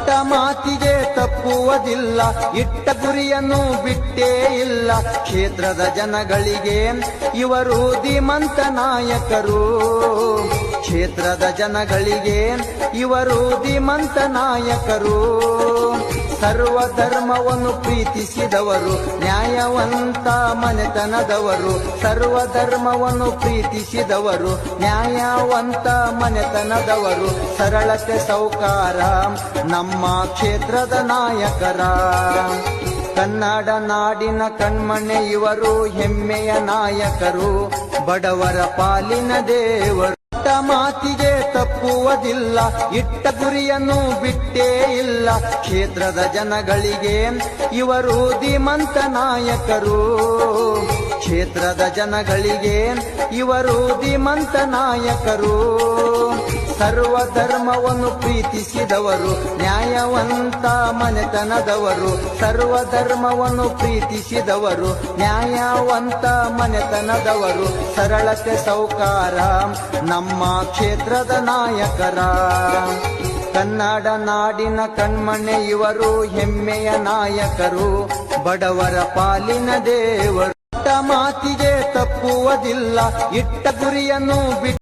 ಮಾತಿಗೆ ತಪ್ಪುವುದಿಲ್ಲ, ಇಟ್ಟ ಗುರಿಯನ್ನು ಬಿಟ್ಟೇ ಇಲ್ಲ. ಕ್ಷೇತ್ರದ ಜನಗಳಿಗೆ ಇವರು ಧೀಮಂತ ನಾಯಕರು. ಕ್ಷೇತ್ರದ ಜನಗಳಿಗೆ ಇವರು ಧೀಮಂತ ನಾಯಕರು. ಸರ್ವ ಧರ್ಮವನ್ನು ಪ್ರೀತಿಸಿದವರು, ನ್ಯಾಯವಂತ ಮನೆತನದವರು. ಸರ್ವ ಧರ್ಮವನ್ನು ಪ್ರೀತಿಸಿದವರು, ನ್ಯಾಯವಂತ ಮನೆತನದವರು. ಸರಳತೆ ಸೌಕಾರ ನಮ್ಮ ಕ್ಷೇತ್ರದ ನಾಯಕರ. ಕನ್ನಡ ನಾಡಿನ ಕಣ್ಮಣೆ ಇವರು, ಹೆಮ್ಮೆಯ ನಾಯಕರು, ಬಡವರ ಪಾಲಿನ ದೇವರು. ಮಾತಿಗೆ ತಪ್ಪುವುದಿಲ್ಲ, ಇಟ್ಟ ಗುರಿಯನ್ನು ಬಿಟ್ಟೇ ಇಲ್ಲ. ಕ್ಷೇತ್ರದ ಜನಗಳಿಗೆ ಇವರು ಧೀಮಂತ ನಾಯಕರು. ಕ್ಷೇತ್ರದ ಜನಗಳಿಗೆ ಇವರು ಧೀಮಂತ ನಾಯಕರು. ಸರ್ವ ಧರ್ಮವನ್ನು ಪ್ರೀತಿಸಿದವರು, ನ್ಯಾಯವಂತ ಮನೆತನದವರು. ಸರ್ವ ಧರ್ಮವನ್ನು ಪ್ರೀತಿಸಿದವರು, ನ್ಯಾಯವಂತ ಮನೆತನದವರು. ಸರಳತೆ ಸೌಕಾರ ನಮ್ಮ ಕ್ಷೇತ್ರದ ನಾಯಕರ. ಕನ್ನಡ ನಾಡಿನ ಕಣ್ಮಣೆ ಇವರು, ಹೆಮ್ಮೆಯ ನಾಯಕರು, ಬಡವರ ಪಾಲಿನ ದೇವರು. ಮಾತಿಗೆ ತಪ್ಪುವುದಿಲ್ಲ, ಇಟ್ಟ ಗುರಿಯನ್ನು